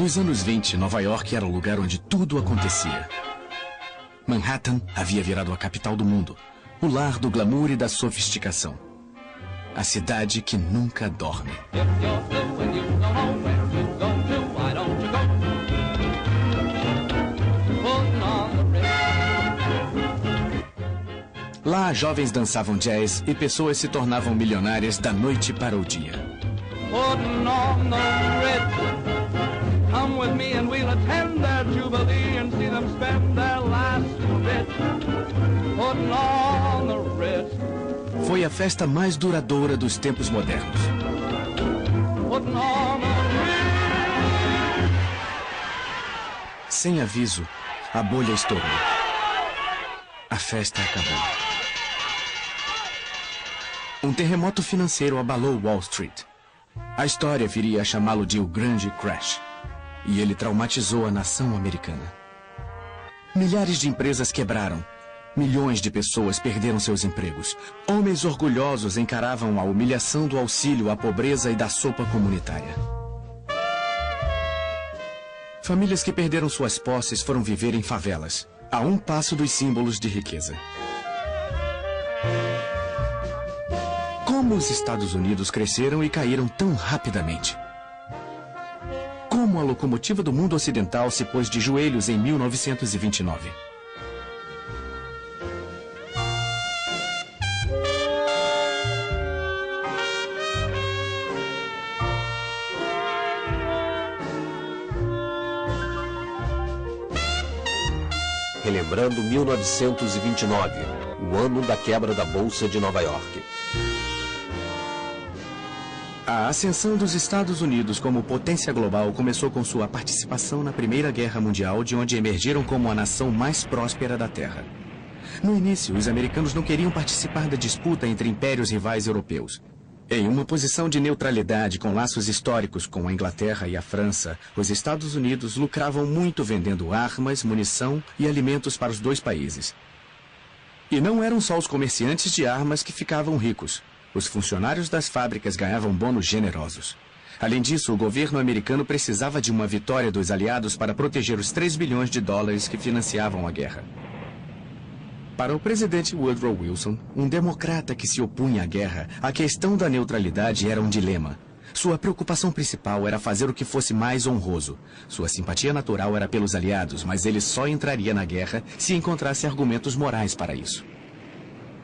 Nos anos 20, Nova York era o lugar onde tudo acontecia. Manhattan havia virado a capital do mundo, o lar do glamour e da sofisticação. A cidade que nunca dorme. Lá, jovens dançavam jazz e pessoas se tornavam milionárias da noite para o dia. Come with me and we'll attend their jubilee and see them spend their last bit putting on the Ritz. Foi a festa mais duradoura dos tempos modernos. Putting on the Ritz. Sem aviso, a bolha estourou. A festa acabou. Um terremoto financeiro abalou Wall Street. A história viria a chamá-lo de o Grande Crash. E ele traumatizou a nação americana. Milhares de empresas quebraram. Milhões de pessoas perderam seus empregos. Homens orgulhosos encaravam a humilhação do auxílio à pobreza e da sopa comunitária. Famílias que perderam suas posses foram viver em favelas, a um passo dos símbolos de riqueza. Como os Estados Unidos cresceram e caíram tão rapidamente? Como a locomotiva do mundo ocidental se pôs de joelhos em 1929. Relembrando 1929, o ano da quebra da Bolsa de Nova York. A ascensão dos Estados Unidos como potência global começou com sua participação na Primeira Guerra Mundial, de onde emergiram como a nação mais próspera da Terra. No início, os americanos não queriam participar da disputa entre impérios rivais europeus. Em uma posição de neutralidade com laços históricos com a Inglaterra e a França, os Estados Unidos lucravam muito vendendo armas, munição e alimentos para os dois países. E não eram só os comerciantes de armas que ficavam ricos. Os funcionários das fábricas ganhavam bônus generosos. Além disso, o governo americano precisava de uma vitória dos aliados para proteger os 3 bilhões de dólares que financiavam a guerra. Para o presidente Woodrow Wilson, um democrata que se opunha à guerra, a questão da neutralidade era um dilema. Sua preocupação principal era fazer o que fosse mais honroso. Sua simpatia natural era pelos aliados, mas ele só entraria na guerra se encontrasse argumentos morais para isso.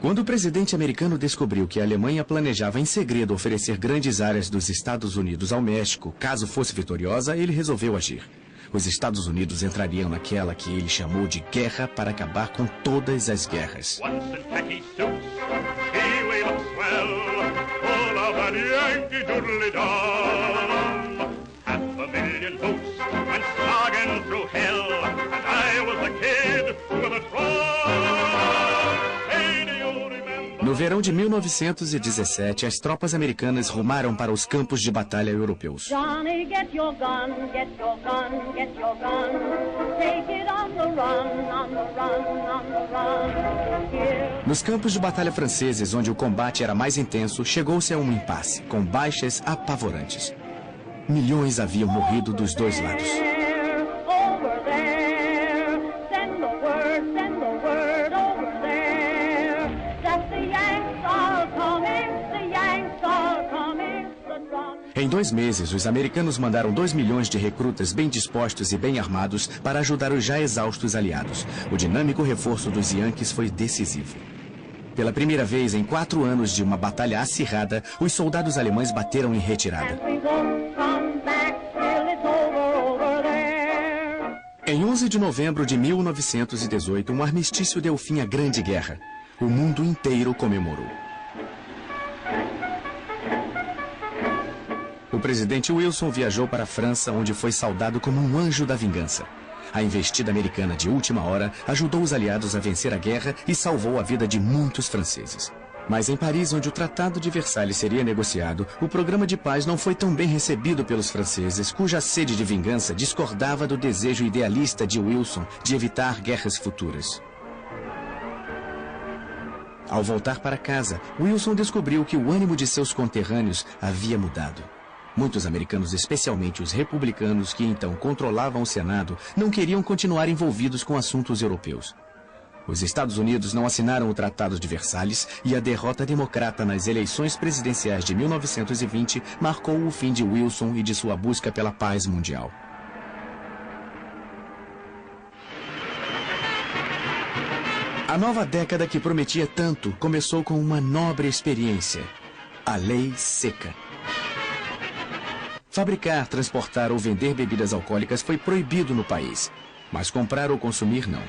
Quando o presidente americano descobriu que a Alemanha planejava em segredo oferecer grandes áreas dos Estados Unidos ao México, caso fosse vitoriosa, ele resolveu agir. Os Estados Unidos entrariam naquela que ele chamou de guerra para acabar com todas as guerras. No verão de 1917, as tropas americanas rumaram para os campos de batalha europeus. Johnny, get your gun, get your gun, get your gun. Take it on the run, on the run, on the run. Here. Nos campos de batalha franceses, onde o combate era mais intenso, chegou-se a um impasse, com baixas apavorantes. Milhões haviam morrido dos dois lados. Over there, send the word over there. That the Yanks are coming, the Yanks are coming, the drum. Em 2 meses, os americanos mandaram 2 milhões de recrutas bem dispostos e bem armados para ajudar os já exaustos aliados. O dinâmico reforço dos Yankees foi decisivo. Pela primeira vez em 4 anos de uma batalha acirrada, os soldados alemães bateram em retirada. Em 11 de novembro de 1918, um armistício deu fim à Grande Guerra. O mundo inteiro comemorou. O presidente Wilson viajou para a França, onde foi saudado como um anjo da vingança. A investida americana de última hora ajudou os aliados a vencer a guerra e salvou a vida de muitos franceses. Mas em Paris, onde o Tratado de Versalhes seria negociado, o programa de paz não foi tão bem recebido pelos franceses, cuja sede de vingança discordava do desejo idealista de Wilson de evitar guerras futuras. Ao voltar para casa, Wilson descobriu que o ânimo de seus conterrâneos havia mudado. Muitos americanos, especialmente os republicanos que então controlavam o Senado, não queriam continuar envolvidos com assuntos europeus. Os Estados Unidos não assinaram o Tratado de Versalhes e a derrota democrata nas eleições presidenciais de 1920 marcou o fim de Wilson e de sua busca pela paz mundial. A nova década que prometia tanto começou com uma nobre experiência: a Lei Seca. Fabricar, transportar ou vender bebidas alcoólicas foi proibido no país, mas comprar ou consumir não.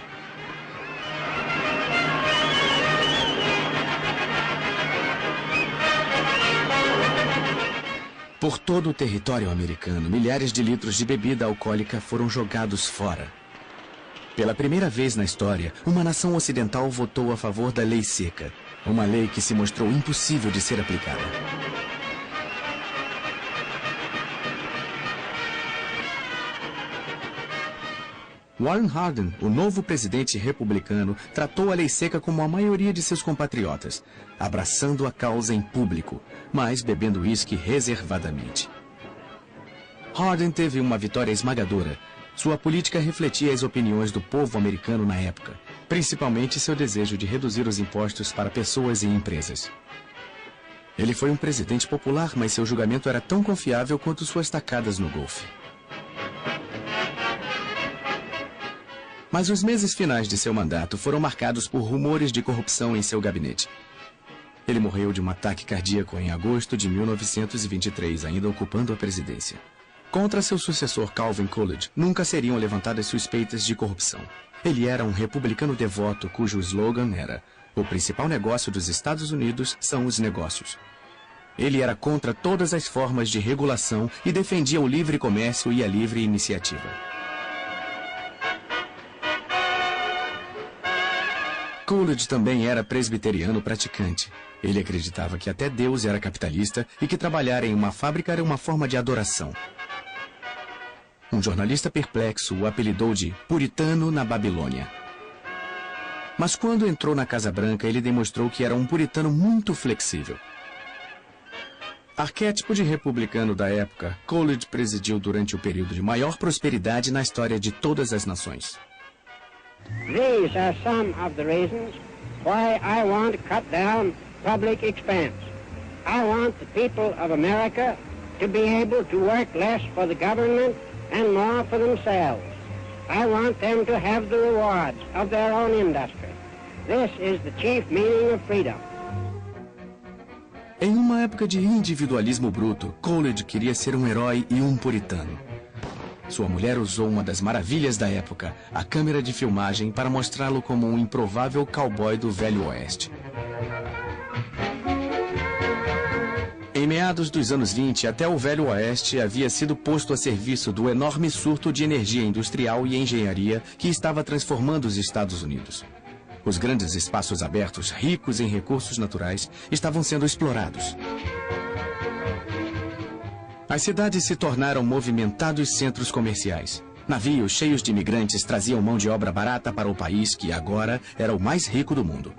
Por todo o território americano, milhares de litros de bebida alcoólica foram jogados fora. Pela primeira vez na história, uma nação ocidental votou a favor da Lei Seca, uma lei que se mostrou impossível de ser aplicada. Warren Harding, o novo presidente republicano, tratou a Lei Seca como a maioria de seus compatriotas, abraçando a causa em público, mas bebendo uísque reservadamente. Harding teve uma vitória esmagadora. Sua política refletia as opiniões do povo americano na época, principalmente seu desejo de reduzir os impostos para pessoas e empresas. Ele foi um presidente popular, mas seu julgamento era tão confiável quanto suas tacadas no golfe. Mas os meses finais de seu mandato foram marcados por rumores de corrupção em seu gabinete. Ele morreu de um ataque cardíaco em agosto de 1923, ainda ocupando a presidência. Contra seu sucessor Calvin Coolidge, nunca seriam levantadas suspeitas de corrupção. Ele era um republicano devoto cujo slogan era: "O principal negócio dos Estados Unidos são os negócios". Ele era contra todas as formas de regulação e defendia o livre comércio e a livre iniciativa. Coolidge também era presbiteriano praticante. Ele acreditava que até Deus era capitalista e que trabalhar em uma fábrica era uma forma de adoração. Um jornalista perplexo o apelidou de puritano na Babilônia. Mas quando entrou na Casa Branca, ele demonstrou que era um puritano muito flexível. Arquétipo de republicano da época, Coolidge presidiu durante o período de maior prosperidade na história de todas as nações. These are some of the reasons why I want to cut down public expense. I want the people of America to be able to work less for the government and more for themselves. I want them to have the rewards of their own industry. This is the chief meaning of freedom. Em uma época de individualismo bruto, Coolidge queria ser um herói e um puritano. Sua mulher usou uma das maravilhas da época, a câmera de filmagem, para mostrá-lo como um improvável cowboy do Velho Oeste. Em meados dos anos 20, até o Velho Oeste havia sido posto a serviço do enorme surto de energia industrial e engenharia que estava transformando os Estados Unidos. Os grandes espaços abertos, ricos em recursos naturais, estavam sendo explorados. As cidades se tornaram movimentados centros comerciais. Navios cheios de imigrantes traziam mão de obra barata para o país que agora era o mais rico do mundo.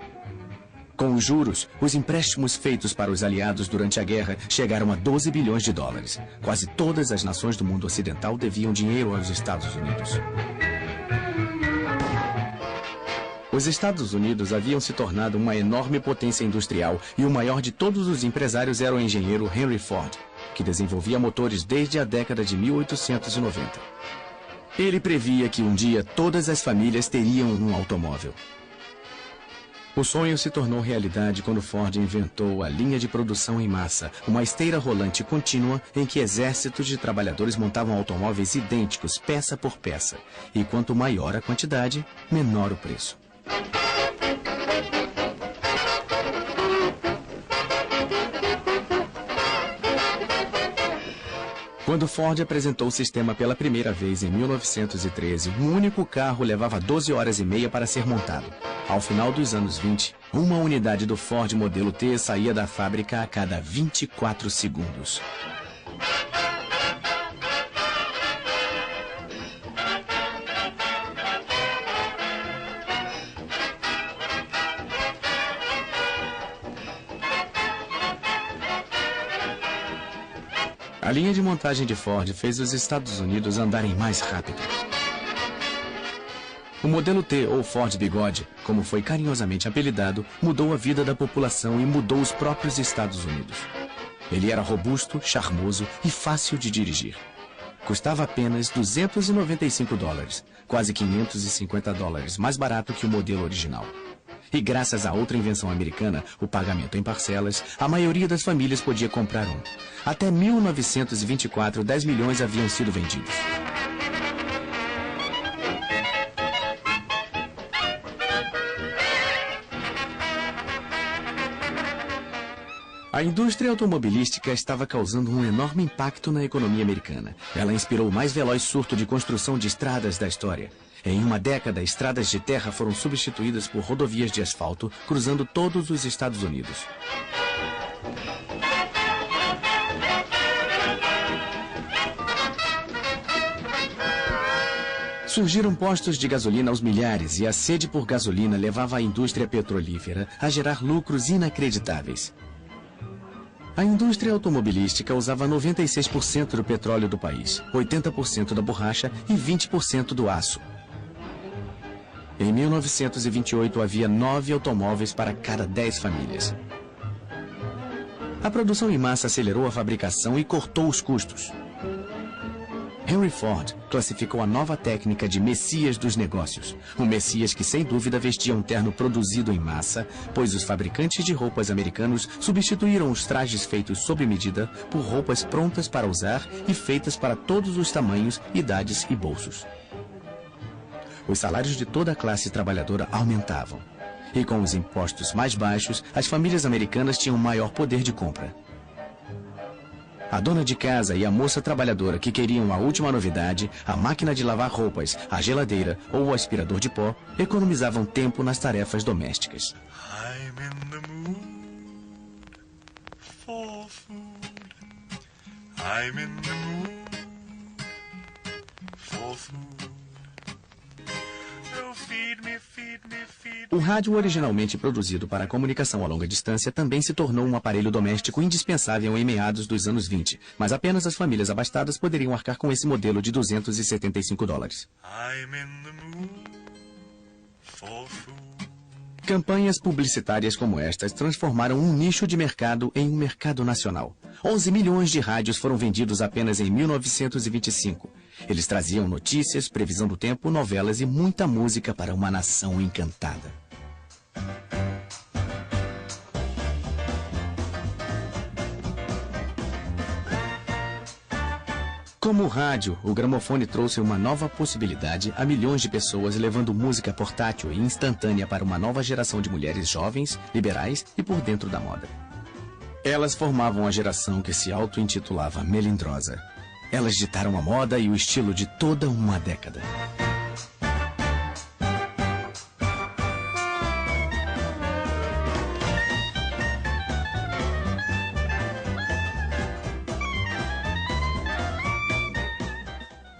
Com os juros, os empréstimos feitos para os aliados durante a guerra chegaram a 12 bilhões de dólares. Quase todas as nações do mundo ocidental deviam dinheiro aos Estados Unidos. Os Estados Unidos haviam se tornado uma enorme potência industrial e o maior de todos os empresários era o engenheiro Henry Ford, que desenvolvia motores desde a década de 1890. Ele previa que um dia todas as famílias teriam um automóvel. O sonho se tornou realidade quando Ford inventou a linha de produção em massa, uma esteira rolante contínua em que exércitos de trabalhadores montavam automóveis idênticos, peça por peça. E quanto maior a quantidade, menor o preço. Quando Ford apresentou o sistema pela primeira vez em 1913, um único carro levava 12 horas e meia para ser montado. Ao final dos anos 20, uma unidade do Ford modelo T saía da fábrica a cada 24 segundos. A linha de montagem de Ford fez os Estados Unidos andarem mais rápido. O modelo T, ou Ford Bigode, como foi carinhosamente apelidado, mudou a vida da população e mudou os próprios Estados Unidos. Ele era robusto, charmoso e fácil de dirigir. Custava apenas $295, quase $550 mais barato que o modelo original. E graças a outra invenção americana, o pagamento em parcelas, a maioria das famílias podia comprar um. Até 1924, 10 milhões haviam sido vendidos. A indústria automobilística estava causando um enorme impacto na economia americana. Ela inspirou o mais veloz surto de construção de estradas da história. Em uma década, estradas de terra foram substituídas por rodovias de asfalto, cruzando todos os Estados Unidos. Surgiram postos de gasolina aos milhares e a sede por gasolina levava a indústria petrolífera a gerar lucros inacreditáveis. A indústria automobilística usava 96% do petróleo do país, 80% da borracha e 20% do aço. Em 1928, havia 9 automóveis para cada 10 famílias. A produção em massa acelerou a fabricação e cortou os custos. Henry Ford classificou a nova técnica de Messias dos negócios. Um Messias que, sem dúvida, vestia um terno produzido em massa, pois os fabricantes de roupas americanos substituíram os trajes feitos sob medida por roupas prontas para usar e feitas para todos os tamanhos, idades e bolsos. Os salários de toda a classe trabalhadora aumentavam. E com os impostos mais baixos, as famílias americanas tinham maior poder de compra. A dona de casa e a moça trabalhadora que queriam a última novidade, a máquina de lavar roupas, a geladeira ou o aspirador de pó, economizavam tempo nas tarefas domésticas. I'm in the mood for food. I'm in the mood for food. Oh, feed me, feed me, feed me. O rádio, originalmente produzido para a comunicação a longa distância, também se tornou um aparelho doméstico indispensável em meados dos anos 20, mas apenas as famílias abastadas poderiam arcar com esse modelo de $275. I'm in the mood for food. Campanhas publicitárias como estas transformaram um nicho de mercado em um mercado nacional. 11 milhões de rádios foram vendidos apenas em 1925. Eles traziam notícias, previsão do tempo, novelas e muita música para uma nação encantada. Como o rádio, o gramofone trouxe uma nova possibilidade a milhões de pessoas, levando música portátil e instantânea para uma nova geração de mulheres jovens, liberais e por dentro da moda. Elas formavam a geração que se auto-intitulava melindrosa. Elas ditaram a moda e o estilo de toda uma década.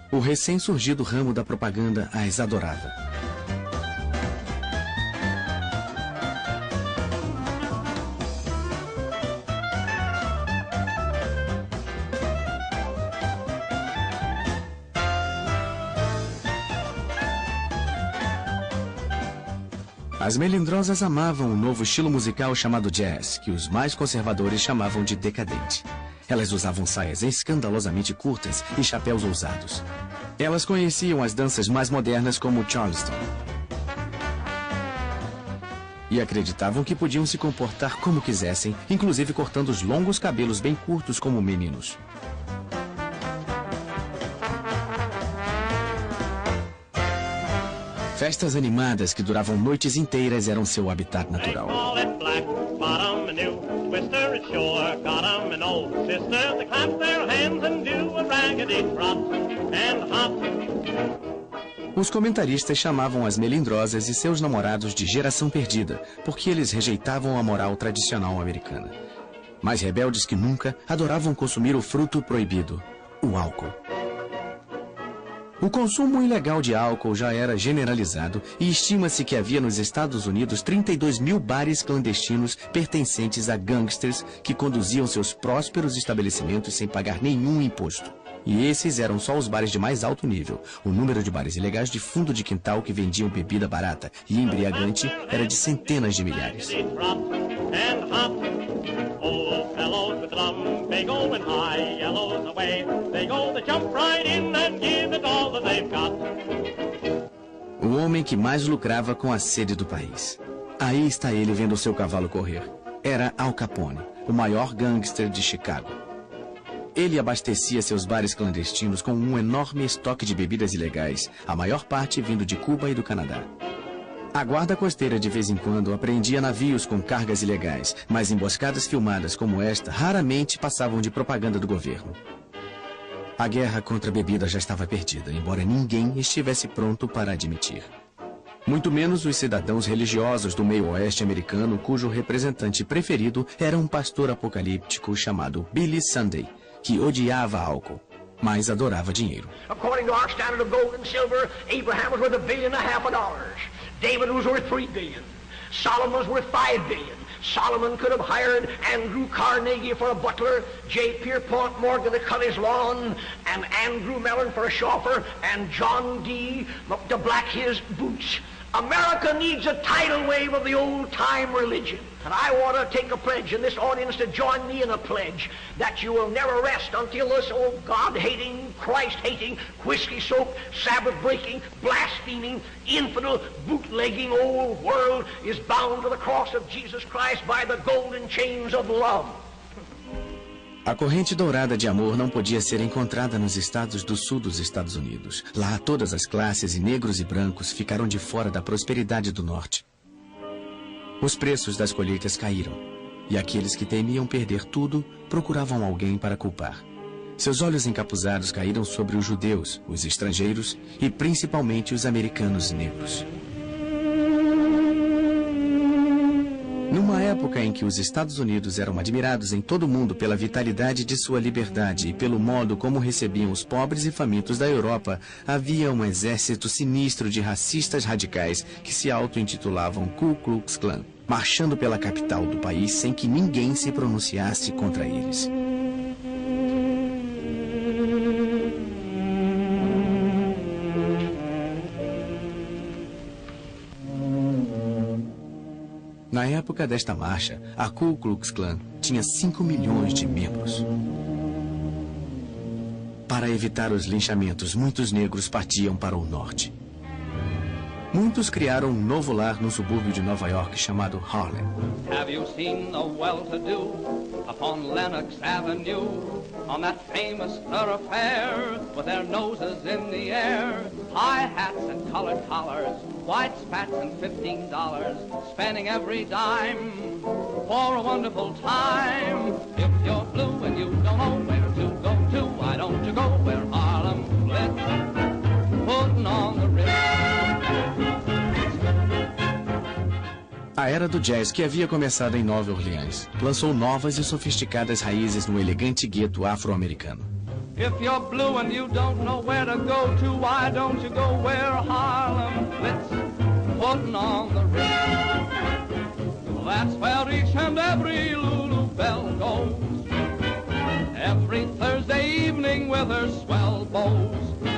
O recém-surgido ramo da propaganda as adorava. As melindrosas amavam o novo estilo musical chamado jazz, que os mais conservadores chamavam de decadente. Elas usavam saias escandalosamente curtas e chapéus ousados. Elas conheciam as danças mais modernas como o Charleston. E acreditavam que podiam se comportar como quisessem, inclusive cortando os longos cabelos bem curtos como meninos. Festas animadas que duravam noites inteiras eram seu habitat natural. Os comentaristas chamavam as melindrosas e seus namorados de geração perdida, porque eles rejeitavam a moral tradicional americana. Mais rebeldes que nunca, adoravam consumir o fruto proibido, o álcool. O consumo ilegal de álcool já era generalizado e estima-se que havia nos Estados Unidos 32 mil bares clandestinos pertencentes a gangsters que conduziam seus prósperos estabelecimentos sem pagar nenhum imposto. E esses eram só os bares de mais alto nível. O número de bares ilegais de fundo de quintal que vendiam bebida barata e embriagante era de centenas de milhares. O homem que mais lucrava com a sede do país. Aí está ele vendo seu cavalo correr. Era Al Capone, o maior gangster de Chicago. Ele abastecia seus bares clandestinos com um enorme estoque de bebidas ilegais, a maior parte vindo de Cuba e do Canadá. A guarda costeira de vez em quando apreendia navios com cargas ilegais, mas emboscadas filmadas como esta raramente passavam de propaganda do governo. A guerra contra a bebida já estava perdida, embora ninguém estivesse pronto para admitir. Muito menos os cidadãos religiosos do meio oeste americano, cujo representante preferido era um pastor apocalíptico chamado Billy Sunday, que odiava álcool, mas adorava dinheiro. According to our standard of gold and silver, Abraham was worth $1.5 billion. David was worth $3 billion. Solomon was worth $5 billion. Solomon could have hired Andrew Carnegie for a butler, J. Pierpont Morgan to cut his lawn, and Andrew Mellon for a chauffeur, and John D. to black his boots. America needs a tidal wave of the old-time religion. And I want to take a pledge in this audience to join me in a pledge that you will never rest until this old God-hating, Christ-hating, whiskey-soaked, Sabbath-breaking, blaspheming, infidel, bootlegging old world is bound to the cross of Jesus Christ by the golden chains of love. A corrente dourada de amor não podia ser encontrada nos estados do sul dos Estados Unidos. Lá, todas as classes, e negros e brancos, ficaram de fora da prosperidade do norte. Os preços das colheitas caíram, e aqueles que temiam perder tudo procuravam alguém para culpar. Seus olhos encapuzados caíram sobre os judeus, os estrangeiros e principalmente os americanos negros. Numa época em que os Estados Unidos eram admirados em todo o mundo pela vitalidade de sua liberdade e pelo modo como recebiam os pobres e famintos da Europa, havia um exército sinistro de racistas radicais que se auto-intitulavam Ku Klux Klan, marchando pela capital do país sem que ninguém se pronunciasse contra eles. Na época desta marcha, a Ku Klux Klan tinha 5 milhões de membros. Para evitar os linchamentos, muitos negros partiam para o norte. Muitos criaram um novo lar no subúrbio de Nova York chamado Harlem. Have you seen the well-to-do upon Lenox Avenue, on that famous thoroughfare, with their noses in the air, high hats and colored collars, white spats and $15, spending every dime for a wonderful time? If you're blue and you don't know where to go to, why don't you go where Harlem blitz, putting on the Ritz. A era do jazz, que havia começado em Nova Orleans, lançou novas e sofisticadas raízes no elegante gueto afro-americano. If you're blue and you don't know where to go to, why don't you go where Harlem blitz, putting on the Ritz. That's where each and every Lulu belle goes, every Thursday evening with her swell bows,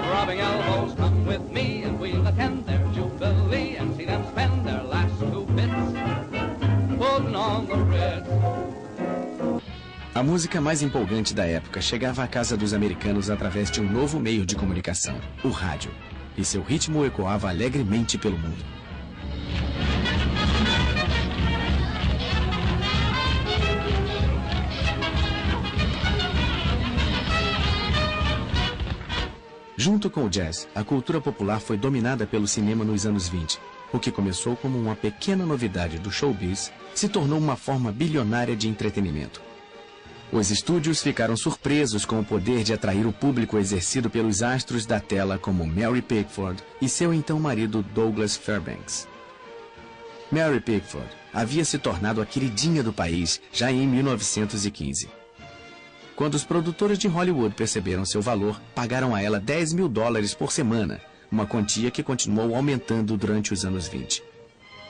rubbing elbows. Come with me and we'll attend their jubilee and see them spend their last 2 bits, putting on the Ritz. A música mais empolgante da época chegava à casa dos americanos através de um novo meio de comunicação, o rádio, e seu ritmo ecoava alegremente pelo mundo. Junto com o jazz, a cultura popular foi dominada pelo cinema nos anos 20. O que começou como uma pequena novidade do showbiz se tornou uma forma bilionária de entretenimento. Os estúdios ficaram surpresos com o poder de atrair o público exercido pelos astros da tela como Mary Pickford e seu então marido Douglas Fairbanks. Mary Pickford havia se tornado a queridinha do país já em 1915. Quando os produtores de Hollywood perceberam seu valor, pagaram a ela $10 mil por semana, uma quantia que continuou aumentando durante os anos 20.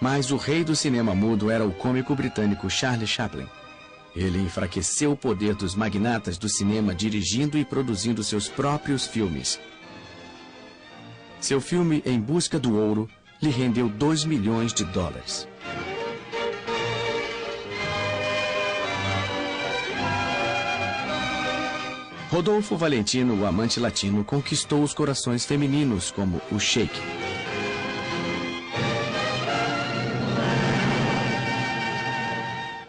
Mas o rei do cinema mudo era o cômico britânico Charlie Chaplin. Ele enfraqueceu o poder dos magnatas do cinema dirigindo e produzindo seus próprios filmes. Seu filme Em Busca do Ouro lhe rendeu $2 milhões. Rodolfo Valentino, o amante latino, conquistou os corações femininos como o Sheik.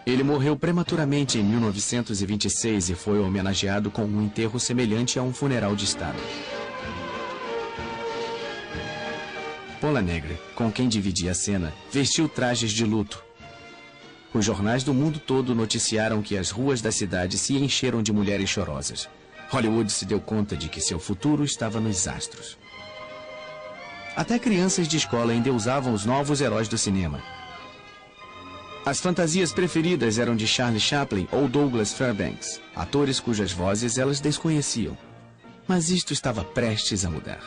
Ele morreu prematuramente em 1926 e foi homenageado com um enterro semelhante a um funeral de Estado. Pola Negre, com quem dividia a cena, vestiu trajes de luto. Os jornais do mundo todo noticiaram que as ruas da cidade se encheram de mulheres chorosas. Hollywood se deu conta de que seu futuro estava nos astros. Até crianças de escola endeusavam os novos heróis do cinema. As fantasias preferidas eram de Charlie Chaplin ou Douglas Fairbanks, atores cujas vozes elas desconheciam. Mas isto estava prestes a mudar.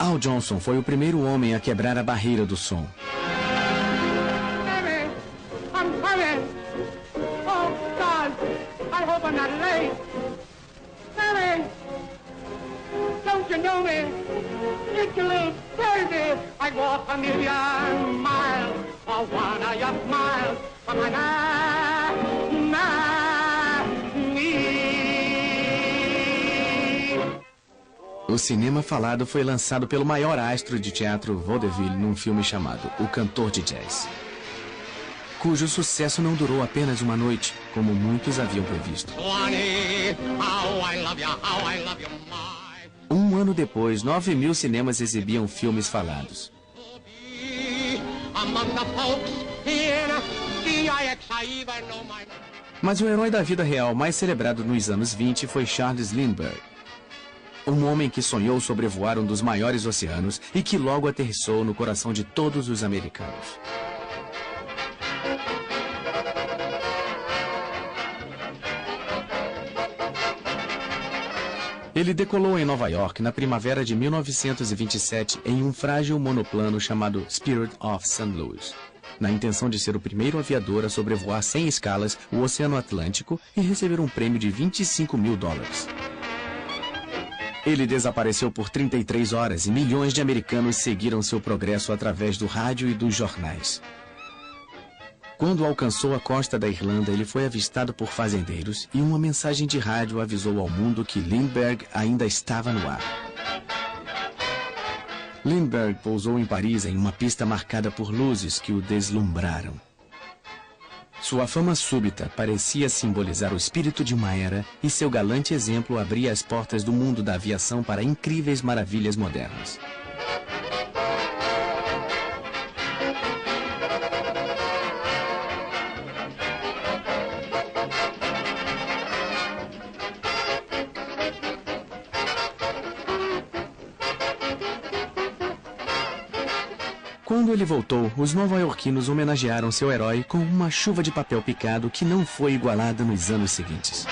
Al Johnson foi o primeiro homem a quebrar a barreira do som. Baby, I'm coming. Oh, God, I hope I'm not late. Baby, don't you know me? It's a little baby. I walk a million miles for one of your smiles. For my O cinema falado foi lançado pelo maior astro de teatro vaudeville num filme chamado O Cantor de Jazz, cujo sucesso não durou apenas uma noite, como muitos haviam previsto. Um ano depois, 9 mil cinemas exibiam filmes falados. Mas o herói da vida real mais celebrado nos anos 20 foi Charles Lindbergh. Um homem que sonhou sobrevoar um dos maiores oceanos e que logo aterrissou no coração de todos os americanos. Ele decolou em Nova York na primavera de 1927 em um frágil monoplano chamado Spirit of St. Louis, na intenção de ser o primeiro aviador a sobrevoar sem escalas o Oceano Atlântico e receber um prêmio de $25 mil. Ele desapareceu por 33 horas e milhões de americanos seguiram seu progresso através do rádio e dos jornais. Quando alcançou a costa da Irlanda, ele foi avistado por fazendeiros e uma mensagem de rádio avisou ao mundo que Lindbergh ainda estava no ar. Lindbergh pousou em Paris em uma pista marcada por luzes que o deslumbraram. Sua fama súbita parecia simbolizar o espírito de uma era e seu galante exemplo abria as portas do mundo da aviação para incríveis maravilhas modernas. Quando ele voltou, os nova-iorquinos homenagearam seu herói com uma chuva de papel picado que não foi igualada nos anos seguintes.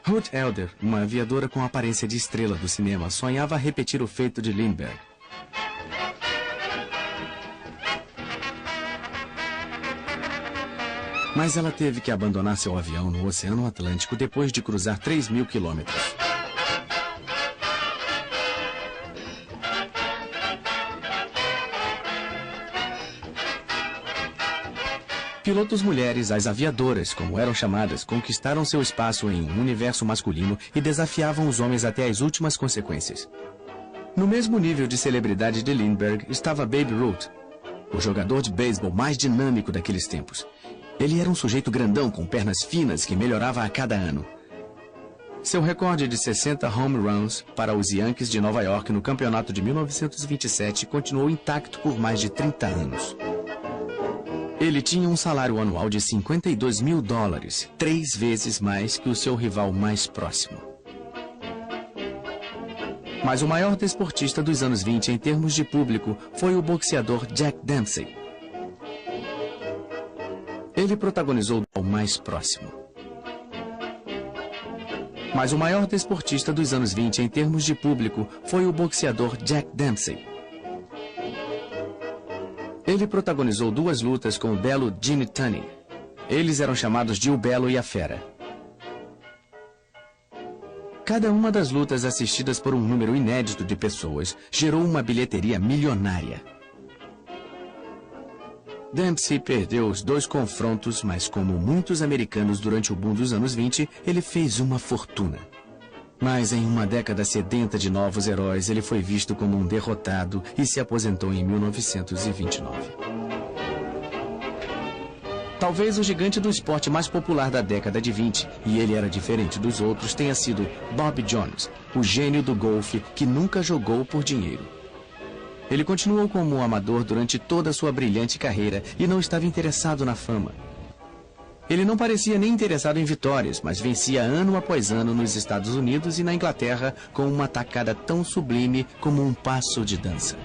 Ruth Elder, uma aviadora com aparência de estrela do cinema, sonhava repetir o feito de Lindbergh. Mas ela teve que abandonar seu avião no Oceano Atlântico depois de cruzar 3.000 quilômetros. Pilotos mulheres, as aviadoras, como eram chamadas, conquistaram seu espaço em um universo masculino e desafiavam os homens até as últimas consequências. No mesmo nível de celebridade de Lindbergh estava Babe Ruth, o jogador de beisebol mais dinâmico daqueles tempos. Ele era um sujeito grandão com pernas finas que melhorava a cada ano. Seu recorde de 60 home runs para os Yankees de Nova York no campeonato de 1927 continuou intacto por mais de 30 anos. Ele tinha um salário anual de $52 mil, 3 vezes mais que o seu rival mais próximo. Mas o maior desportista dos anos 20 em termos de público foi o boxeador Jack Dempsey. Ele protagonizou o mais próximo. Mas o maior desportista dos anos 20 em termos de público foi o boxeador Jack Dempsey. Ele protagonizou 2 lutas com o belo Jimmy Tunney. Eles eram chamados de O Belo e a Fera. Cada uma das lutas assistidas por um número inédito de pessoas gerou uma bilheteria milionária. Dempsey perdeu os 2 confrontos, mas como muitos americanos durante o boom dos anos 20, ele fez uma fortuna. Mas em uma década sedenta de novos heróis, ele foi visto como um derrotado e se aposentou em 1929. Talvez o gigante do esporte mais popular da década de 20, e ele era diferente dos outros, tenha sido Bob Jones, o gênio do golfe que nunca jogou por dinheiro. Ele continuou como um amador durante toda a sua brilhante carreira e não estava interessado na fama. Ele não parecia nem interessado em vitórias, mas vencia ano após ano nos Estados Unidos e na Inglaterra com uma tacada tão sublime como um passo de dança.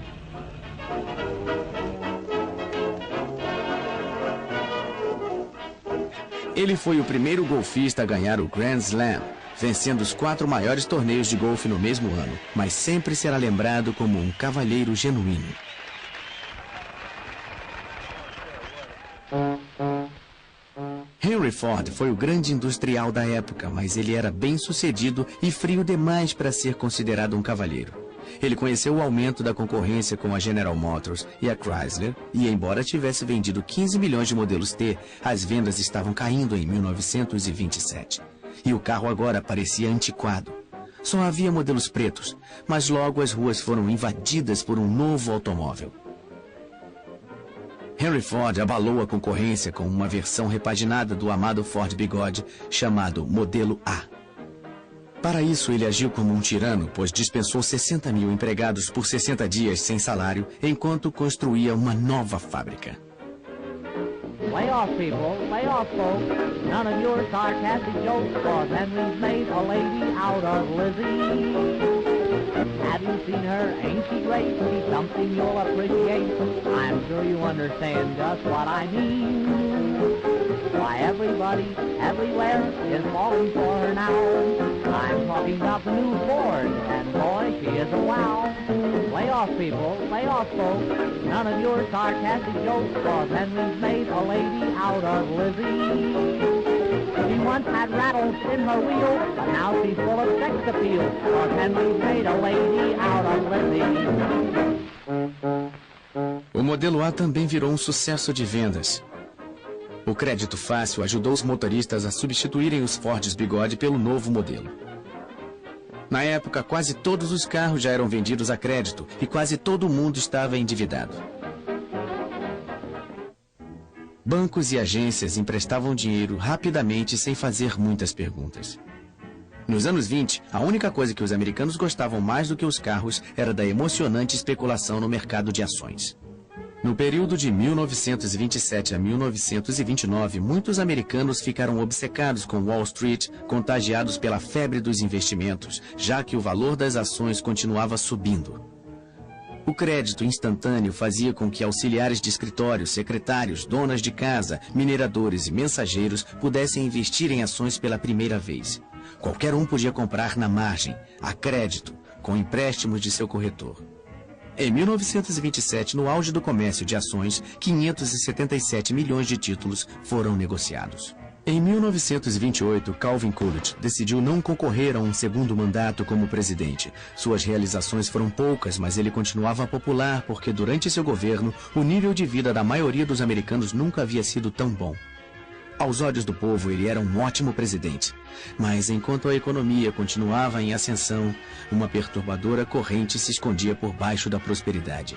Ele foi o primeiro golfista a ganhar o Grand Slam, vencendo os 4 maiores torneios de golfe no mesmo ano, mas sempre será lembrado como um cavalheiro genuíno. Henry Ford foi o grande industrial da época, mas ele era bem-sucedido e frio demais para ser considerado um cavalheiro. Ele conheceu o aumento da concorrência com a General Motors e a Chrysler, e embora tivesse vendido 15 milhões de modelos T, as vendas estavam caindo em 1927. E o carro agora parecia antiquado. Só havia modelos pretos, mas logo as ruas foram invadidas por um novo automóvel. Henry Ford abalou a concorrência com uma versão repaginada do amado Ford Bigode, chamado Modelo A. Para isso, ele agiu como um tirano, pois dispensou 60 mil empregados por 60 dias sem salário, enquanto construía uma nova fábrica. Lay off, people. Lay off, folks. None of your sarcastic jokes, cause Henry's made a lady out of Lizzie. Have you seen her? Ain't she great? She's something you'll appreciate. I'm sure you understand just what I mean. Why, everybody, everywhere is falling for her now. I'm talking about the new Ford, and boy, she is a wow. Lay off, people. Lay off, folks. None of your sarcastic jokes, cause Henry's made a lady out of Lizzie. She once had rattles in her wheel, but now she's full of sex appeal, cause Henry's made a lady out of Lizzie. O modelo A também virou um sucesso de vendas. O crédito fácil ajudou os motoristas a substituírem os Fords Bigode pelo novo modelo. Na época, quase todos os carros já eram vendidos a crédito e quase todo mundo estava endividado. Bancos e agências emprestavam dinheiro rapidamente sem fazer muitas perguntas. Nos anos 20, a única coisa que os americanos gostavam mais do que os carros era da emocionante especulação no mercado de ações. No período de 1927 a 1929, muitos americanos ficaram obcecados com Wall Street, contagiados pela febre dos investimentos, já que o valor das ações continuava subindo. O crédito instantâneo fazia com que auxiliares de escritório, secretários, donas de casa, mineradores e mensageiros pudessem investir em ações pela primeira vez. Qualquer um podia comprar na margem, a crédito, com empréstimos de seu corretor. Em 1927, no auge do comércio de ações, 577 milhões de títulos foram negociados. Em 1928, Calvin Coolidge decidiu não concorrer a um segundo mandato como presidente. Suas realizações foram poucas, mas ele continuava popular porque durante seu governo, o nível de vida da maioria dos americanos nunca havia sido tão bom. Aos olhos do povo, ele era um ótimo presidente. Mas enquanto a economia continuava em ascensão, uma perturbadora corrente se escondia por baixo da prosperidade.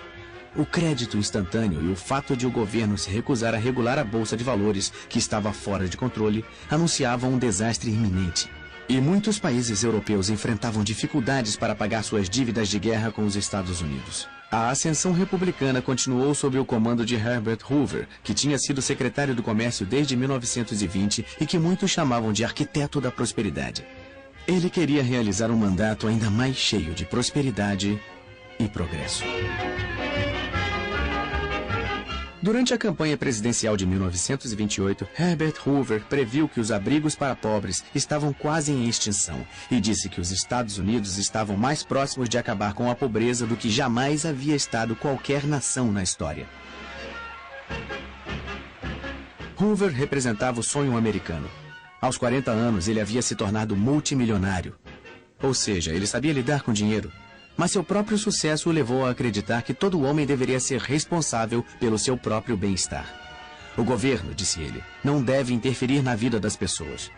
O crédito instantâneo e o fato de o governo se recusar a regular a bolsa de valores, que estava fora de controle, anunciavam um desastre iminente. E muitos países europeus enfrentavam dificuldades para pagar suas dívidas de guerra com os Estados Unidos. A ascensão republicana continuou sob o comando de Herbert Hoover, que tinha sido secretário do Comércio desde 1920 e que muitos chamavam de arquiteto da prosperidade. Ele queria realizar um mandato ainda mais cheio de prosperidade e progresso. Durante a campanha presidencial de 1928, Herbert Hoover previu que os abrigos para pobres estavam quase em extinção e disse que os Estados Unidos estavam mais próximos de acabar com a pobreza do que jamais havia estado qualquer nação na história. Hoover representava o sonho americano. Aos 40 anos, ele havia se tornado multimilionário. Ou seja, ele sabia lidar com dinheiro. Mas seu próprio sucesso o levou a acreditar que todo homem deveria ser responsável pelo seu próprio bem-estar. O governo, disse ele, não deve interferir na vida das pessoas.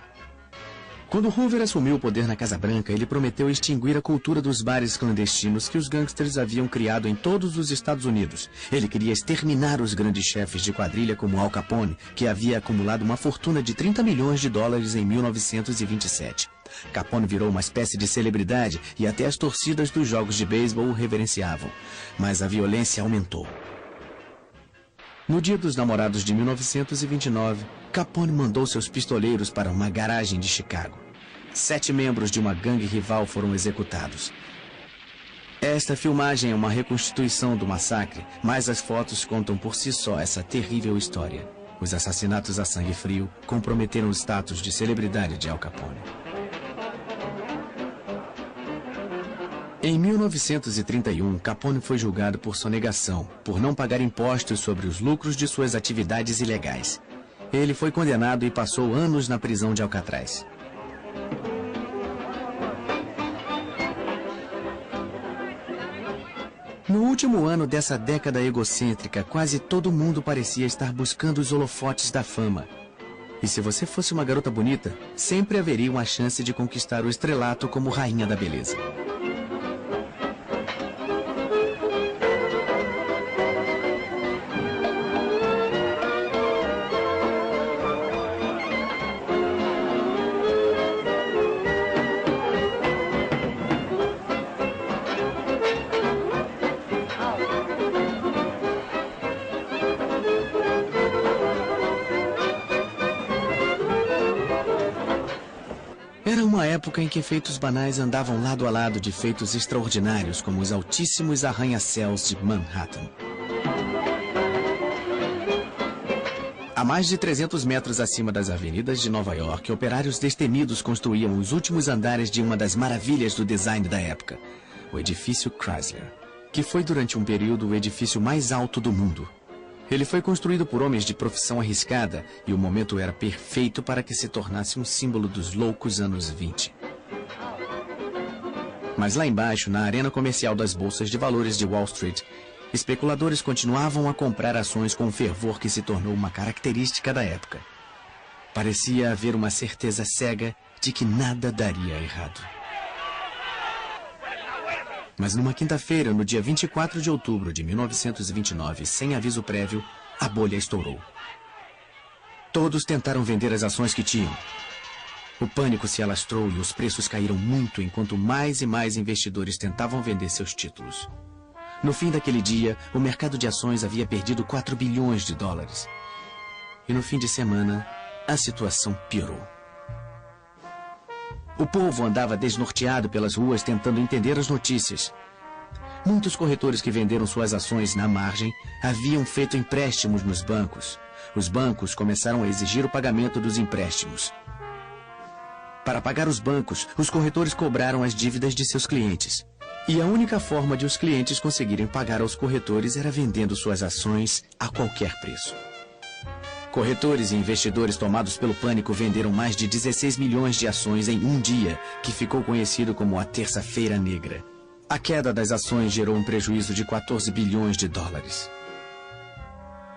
Quando Hoover assumiu o poder na Casa Branca, ele prometeu extinguir a cultura dos bares clandestinos que os gangsters haviam criado em todos os Estados Unidos. Ele queria exterminar os grandes chefes de quadrilha como Al Capone, que havia acumulado uma fortuna de $30 milhões em 1927. Capone virou uma espécie de celebridade e até as torcidas dos jogos de beisebol o reverenciavam. Mas a violência aumentou. No Dia dos Namorados de 1929, Capone mandou seus pistoleiros para uma garagem de Chicago. 7 membros de uma gangue rival foram executados. Esta filmagem é uma reconstituição do massacre, mas as fotos contam por si só essa terrível história. Os assassinatos a sangue frio comprometeram o status de celebridade de Al Capone. Em 1931, Capone foi julgado por sonegação, por não pagar impostos sobre os lucros de suas atividades ilegais. Ele foi condenado e passou anos na prisão de Alcatraz. No último ano dessa década egocêntrica, quase todo mundo parecia estar buscando os holofotes da fama. E se você fosse uma garota bonita, sempre haveria uma chance de conquistar o estrelato como rainha da beleza. Era uma época em que feitos banais andavam lado a lado de feitos extraordinários, como os altíssimos arranha-céus de Manhattan. A mais de 300 metros acima das avenidas de Nova York, operários destemidos construíam os últimos andares de uma das maravilhas do design da época, o edifício Chrysler, que foi durante um período o edifício mais alto do mundo. Ele foi construído por homens de profissão arriscada e o momento era perfeito para que se tornasse um símbolo dos loucos anos 20. Mas lá embaixo, na arena comercial das bolsas de valores de Wall Street, especuladores continuavam a comprar ações com um fervor que se tornou uma característica da época. Parecia haver uma certeza cega de que nada daria errado. Mas numa quinta-feira, no dia 24 de outubro de 1929, sem aviso prévio, a bolha estourou. Todos tentaram vender as ações que tinham. O pânico se alastrou e os preços caíram muito enquanto mais e mais investidores tentavam vender seus títulos. No fim daquele dia, o mercado de ações havia perdido $4 bilhões. E no fim de semana, a situação piorou. O povo andava desnorteado pelas ruas tentando entender as notícias. Muitos corretores que venderam suas ações na margem haviam feito empréstimos nos bancos. Os bancos começaram a exigir o pagamento dos empréstimos. Para pagar os bancos, os corretores cobraram as dívidas de seus clientes. E a única forma de os clientes conseguirem pagar aos corretores era vendendo suas ações a qualquer preço. Corretores e investidores tomados pelo pânico venderam mais de 16 milhões de ações em um dia, que ficou conhecido como a Terça-feira Negra. A queda das ações gerou um prejuízo de $14 bilhões.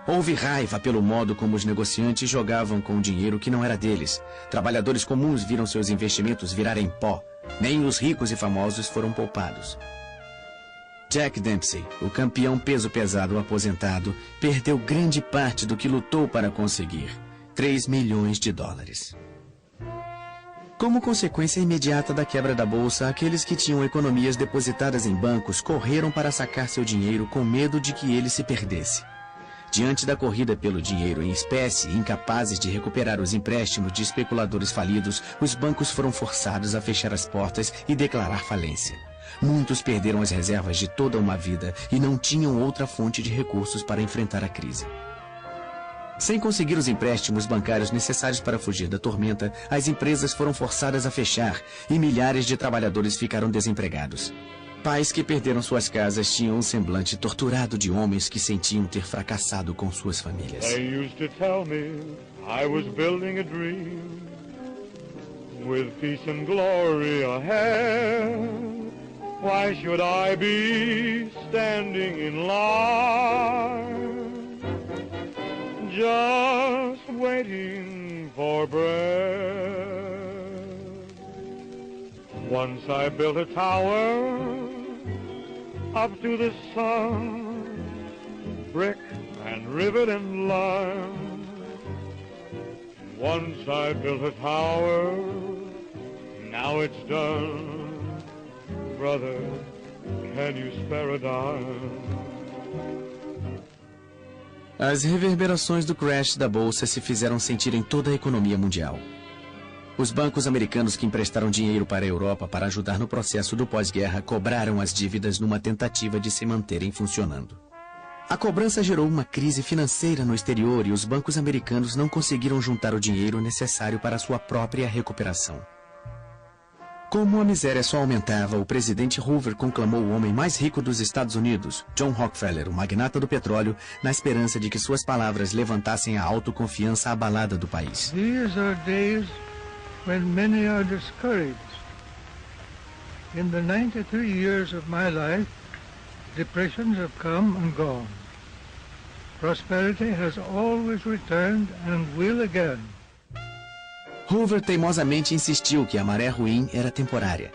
Houve raiva pelo modo como os negociantes jogavam com o dinheiro que não era deles. Trabalhadores comuns viram seus investimentos virarem pó. Nem os ricos e famosos foram poupados. Jack Dempsey, o campeão peso pesado aposentado, perdeu grande parte do que lutou para conseguir, $3 milhões. Como consequência imediata da quebra da bolsa, aqueles que tinham economias depositadas em bancos correram para sacar seu dinheiro com medo de que ele se perdesse. Diante da corrida pelo dinheiro em espécie, incapazes de recuperar os empréstimos de especuladores falidos, os bancos foram forçados a fechar as portas e declarar falência. Muitos perderam as reservas de toda uma vida e não tinham outra fonte de recursos para enfrentar a crise. Sem conseguir os empréstimos bancários necessários para fugir da tormenta, as empresas foram forçadas a fechar e milhares de trabalhadores ficaram desempregados. Pais que perderam suas casas tinham um semblante torturado de homens que sentiam ter fracassado com suas famílias. They used to tell me I was building a dream with peace and glory ahead. Why should I be standing in line, just waiting for bread? Once I built a tower up to the sun, brick and rivet and lime. Once I built a tower, now it's done. Brother, can you spare a dime? As reverberações do crash da bolsa se fizeram sentir em toda a economia mundial. Os bancos americanos que emprestaram dinheiro para a Europa para ajudar no processo do pós-guerra cobraram as dívidas numa tentativa de se manterem funcionando. A cobrança gerou uma crise financeira no exterior e os bancos americanos não conseguiram juntar o dinheiro necessário para sua própria recuperação. Como a miséria só aumentava, o presidente Hoover conclamou o homem mais rico dos Estados Unidos, John Rockefeller, o magnata do petróleo, na esperança de que suas palavras levantassem a autoconfiança abalada do país. These are days when many are discouraged. In the 93 years of my life, depressions have come and gone. Prosperity has always returned and will again. Hoover teimosamente insistiu que a maré ruim era temporária.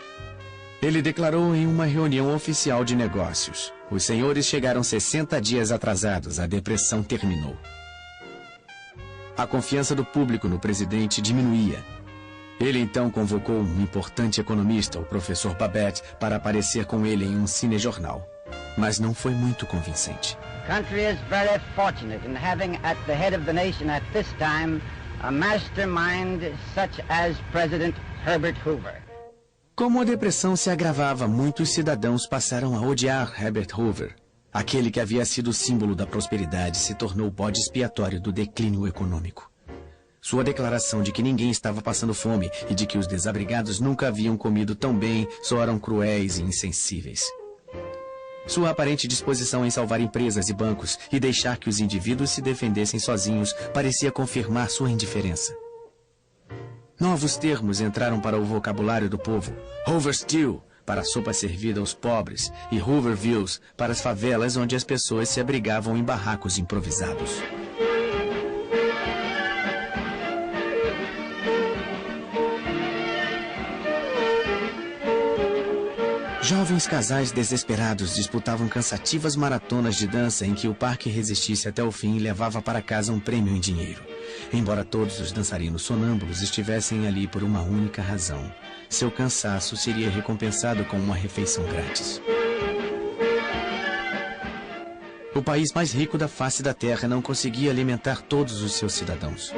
Ele declarou em uma reunião oficial de negócios: os senhores chegaram 60 dias atrasados, a depressão terminou. A confiança do público no presidente diminuía. Ele então convocou um importante economista, o professor Babette, para aparecer com ele em um cinejornal. Mas não foi muito convincente. The country is very fortunate in having at the head of the nation at this time a mastermind such as President Herbert Hoover. Como a depressão se agravava, muitos cidadãos passaram a odiar Herbert Hoover. Aquele que havia sido o símbolo da prosperidade se tornou o bode expiatório do declínio econômico. Sua declaração de que ninguém estava passando fome e de que os desabrigados nunca haviam comido tão bem soaram cruéis e insensíveis. Sua aparente disposição em salvar empresas e bancos e deixar que os indivíduos se defendessem sozinhos parecia confirmar sua indiferença. Novos termos entraram para o vocabulário do povo: Hoover Stew, para a sopa servida aos pobres, e Hoovervilles, para as favelas onde as pessoas se abrigavam em barracos improvisados. Jovens casais desesperados disputavam cansativas maratonas de dança em que o par que resistisse até o fim levava para casa um prêmio em dinheiro. Embora todos os dançarinos sonâmbulos estivessem ali por uma única razão: seu cansaço seria recompensado com uma refeição grátis. O país mais rico da face da terra não conseguia alimentar todos os seus cidadãos.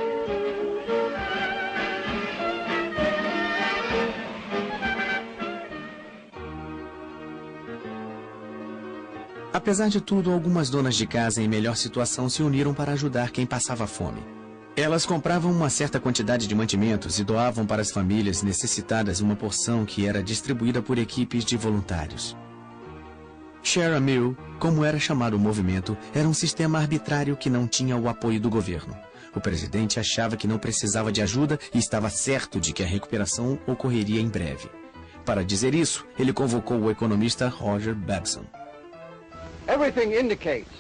Apesar de tudo, algumas donas de casa em melhor situação se uniram para ajudar quem passava fome. Elas compravam uma certa quantidade de mantimentos e doavam para as famílias necessitadas uma porção que era distribuída por equipes de voluntários. Share a Meal, como era chamado o movimento, era um sistema arbitrário que não tinha o apoio do governo. O presidente achava que não precisava de ajuda e estava certo de que a recuperação ocorreria em breve. Para dizer isso, ele convocou o economista Roger Babson. Everything indicates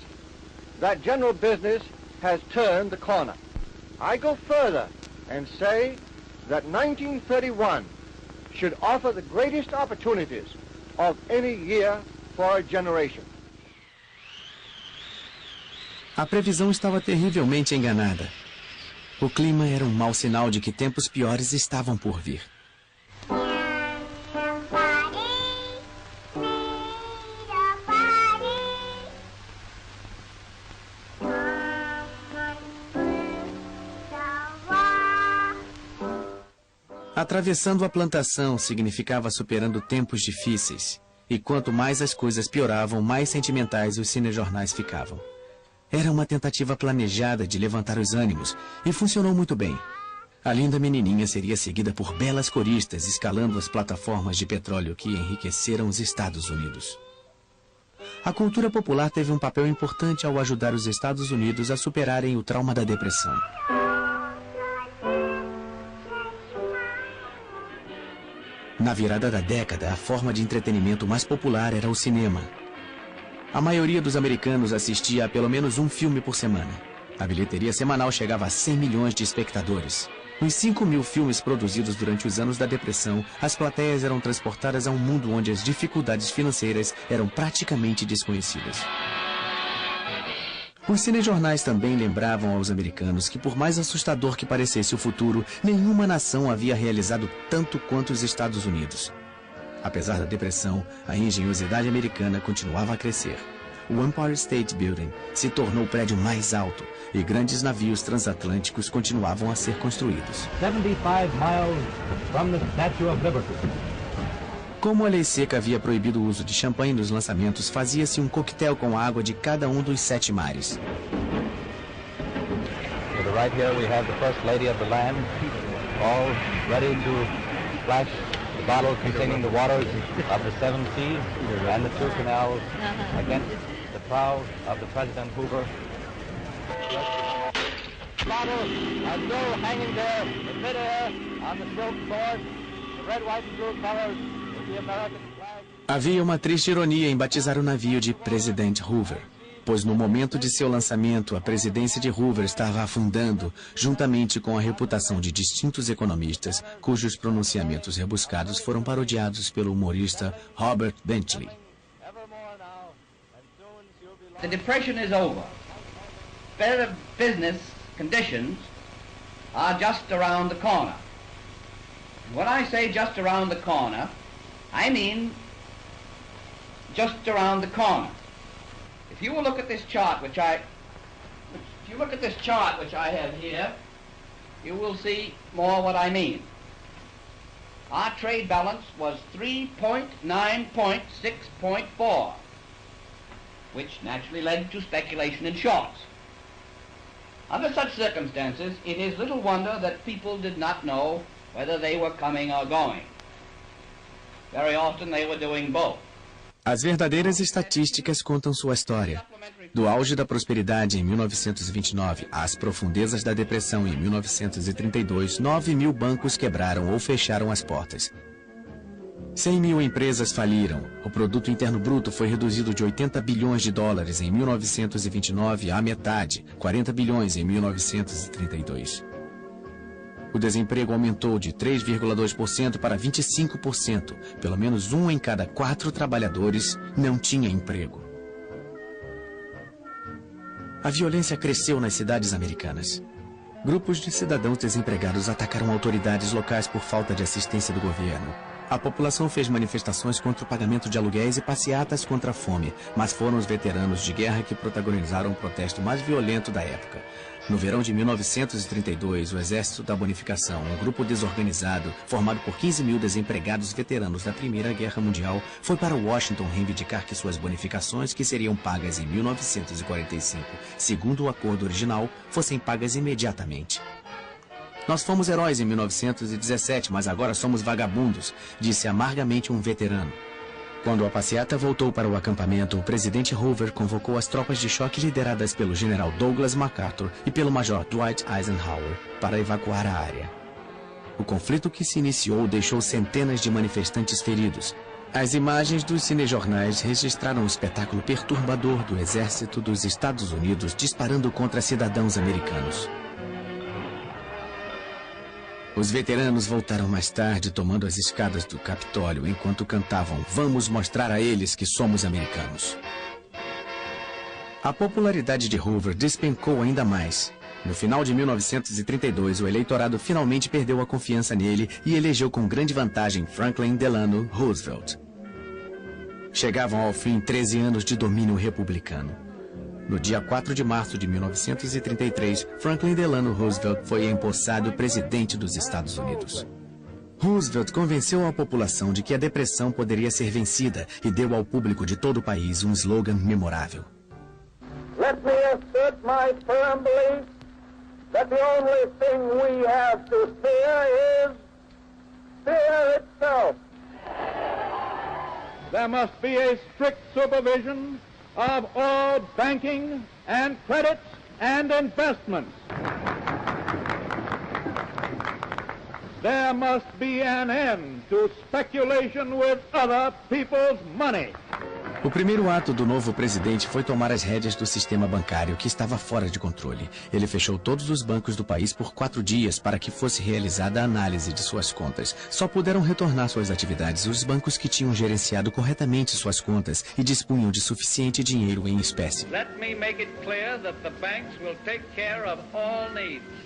that general business has turned the corner. I go further and say that 1931 should offer the greatest opportunities of any year for a generation. A previsão estava terrivelmente enganada. O clima era um mau sinal de que tempos piores estavam por vir. Atravessando a plantação significava superando tempos difíceis. E quanto mais as coisas pioravam, mais sentimentais os cinejornais ficavam. Era uma tentativa planejada de levantar os ânimos, e funcionou muito bem. A linda menininha seria seguida por belas coristas escalando as plataformas de petróleo que enriqueceram os Estados Unidos. A cultura popular teve um papel importante ao ajudar os Estados Unidos a superarem o trauma da depressão. Na virada da década, a forma de entretenimento mais popular era o cinema. A maioria dos americanos assistia a pelo menos um filme por semana. A bilheteria semanal chegava a 100 milhões de espectadores. Nos 5.000 filmes produzidos durante os anos da depressão, as plateias eram transportadas a um mundo onde as dificuldades financeiras eram praticamente desconhecidas. Os cinejornais também lembravam aos americanos que, por mais assustador que parecesse o futuro, nenhuma nação havia realizado tanto quanto os Estados Unidos. Apesar da depressão, a engenhosidade americana continuava a crescer. O Empire State Building se tornou o prédio mais alto e grandes navios transatlânticos continuavam a ser construídos. 75 miles from the Statue of Liberty. Como a lei seca havia proibido o uso de champanhe nos lançamentos, fazia-se um coquetel com a água de cada um dos 7 mares. To the right here we have the First Lady of the land, all ready to splash the bottle containing the waters of the 7 seas and the 2 canals against the prow of the President Hoover. The bottle are still hanging there in midair on the silk cord, the red, white and blue colors. Havia uma triste ironia em batizar o navio de Presidente Hoover, pois no momento de seu lançamento, a presidência de Hoover estava afundando, juntamente com a reputação de distintos economistas, cujos pronunciamentos rebuscados foram parodiados pelo humorista Robert Benchley. The depression is over. Better business conditions are just around the corner. And when I say just around the corner, I mean just around the corner. If you will look at this chart which I have here, you will see more what I mean. Our trade balance was 3.9.6.4, which naturally led to speculation in shorts. Under such circumstances, it is little wonder that people did not know whether they were coming or going. Very often they were doing both. As verdadeiras estatísticas contam sua história. Do auge da prosperidade em 1929 às profundezas da depressão em 1932, 9.000 bancos quebraram ou fecharam as portas. 100.000 empresas faliram. O produto interno bruto foi reduzido de 80 bilhões de dólares em 1929 à metade, 40 bilhões em 1932. O desemprego aumentou de 3,2% para 25%. Pelo menos 1 em cada 4 trabalhadores não tinha emprego. A violência cresceu nas cidades americanas. Grupos de cidadãos desempregados atacaram autoridades locais por falta de assistência do governo. A população fez manifestações contra o pagamento de aluguéis e passeatas contra a fome, mas foram os veteranos de guerra que protagonizaram o protesto mais violento da época. No verão de 1932, o Exército da Bonificação, um grupo desorganizado, formado por 15.000 desempregados veteranos da Primeira Guerra Mundial, foi para Washington reivindicar que suas bonificações, que seriam pagas em 1945, segundo o acordo original, fossem pagas imediatamente. Nós fomos heróis em 1917, mas agora somos vagabundos, disse amargamente um veterano. Quando a passeata voltou para o acampamento, o presidente Hoover convocou as tropas de choque lideradas pelo general Douglas MacArthur e pelo major Dwight Eisenhower para evacuar a área. O conflito que se iniciou deixou centenas de manifestantes feridos. As imagens dos cinejornais registraram um espetáculo perturbador do exército dos Estados Unidos disparando contra cidadãos americanos. Os veteranos voltaram mais tarde, tomando as escadas do Capitólio, enquanto cantavam "Vamos mostrar a eles que somos americanos". A popularidade de Hoover despencou ainda mais. No final de 1932, o eleitorado finalmente perdeu a confiança nele e elegeu com grande vantagem Franklin Delano Roosevelt. Chegavam ao fim 13 anos de domínio republicano. No dia 4 de março de 1933, Franklin Delano Roosevelt foi empossado presidente dos Estados Unidos. Roosevelt convenceu a população de que a depressão poderia ser vencida e deu ao público de todo o país um slogan memorável. Let me assert my firm belief that the only thing we have to fear is fear itself. There must be a strict supervision of all banking and credits and investments. There must be an end to speculation with other people's money. O primeiro ato do novo presidente foi tomar as rédeas do sistema bancário, que estava fora de controle. Ele fechou todos os bancos do país por 4 dias para que fosse realizada a análise de suas contas. Só puderam retornar suas atividades os bancos que tinham gerenciado corretamente suas contas e dispunham de suficiente dinheiro em espécie.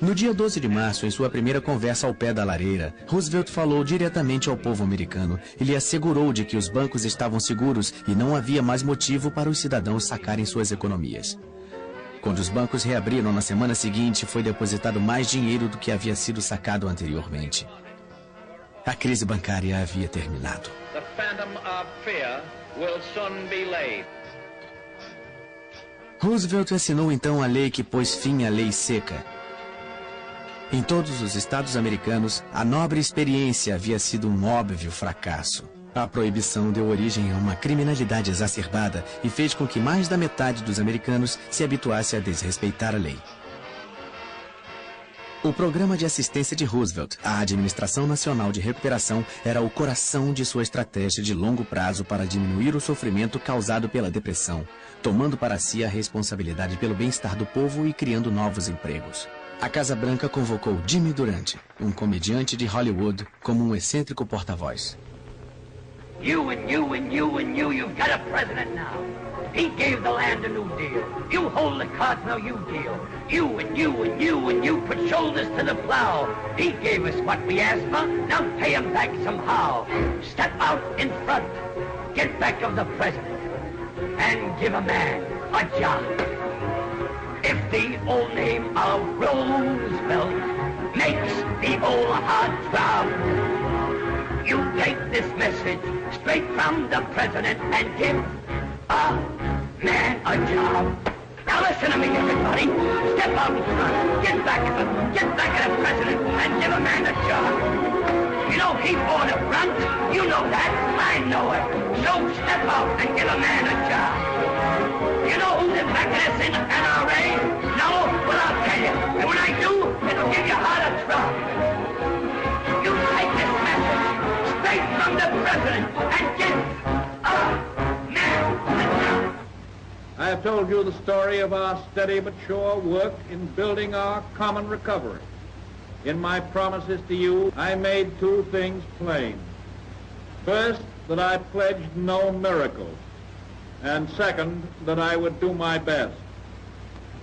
No dia 12 de março, em sua primeira conversa ao pé da lareira, Roosevelt falou diretamente ao povo americano e lhe assegurou de que os bancos estavam seguros e não havia mais motivo para os cidadãos sacarem suas economias. Quando os bancos reabriram na semana seguinte, foi depositado mais dinheiro do que havia sido sacado anteriormente. A crise bancária havia terminado. Roosevelt assinou então a lei que pôs fim à lei seca. Em todos os estados americanos, a nobre experiência havia sido um óbvio fracasso. A proibição deu origem a uma criminalidade exacerbada e fez com que mais da metade dos americanos se habituasse a desrespeitar a lei. O programa de assistência de Roosevelt, a Administração Nacional de Recuperação, era o coração de sua estratégia de longo prazo para diminuir o sofrimento causado pela depressão, tomando para si a responsabilidade pelo bem-estar do povo e criando novos empregos. A Casa Branca convocou Jimmy Durante, um comediante de Hollywood, como um excêntrico porta-voz. You and you and you and you've got a president now. He gave the land a new deal. You hold the cards, now you deal. You and you and you and you put shoulders to the plow. He gave us what we asked for, now pay him back somehow. Step out in front, get back of the president, and give a man a job. If the old name of Roosevelt makes the old heart throb, you take this message straight from the president and give a man a job. Now listen to me, everybody. Step out in front, get back at the president and give a man a job. You know he bought a front. You know that. I know it. So step out and give a man a job. You know who's in back of this in the NRA? No? Well, I'll tell you. And when I do, it'll give you heart of trouble. You take this message straight from the president and get a man a job. I have told you the story of our steady but sure work in building our common recovery. In my promises to you, I made 2 things plain. First, that I pledged no miracles. And second, that I would do my best.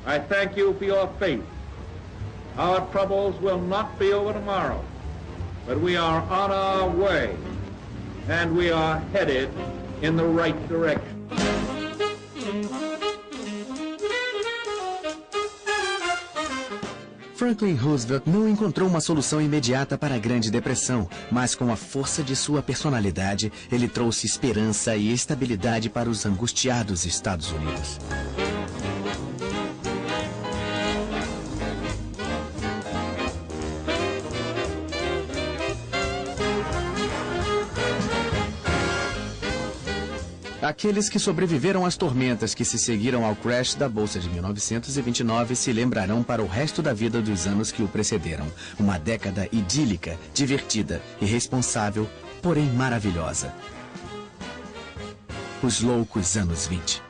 I thank you for your faith. Our troubles will not be over tomorrow, but we are on our way, and we are headed in the right direction. Franklin Roosevelt não encontrou uma solução imediata para a Grande Depressão, mas com a força de sua personalidade, ele trouxe esperança e estabilidade para os angustiados Estados Unidos. Aqueles que sobreviveram às tormentas que se seguiram ao crash da Bolsa de 1929 se lembrarão para o resto da vida dos anos que o precederam. Uma década idílica, divertida, irresponsável, porém maravilhosa. Os loucos anos 20.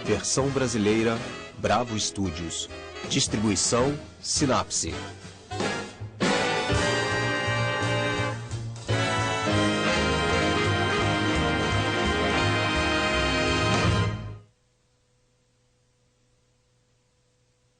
Versão brasileira, Bravo Studios. Distribuição, Sinapse.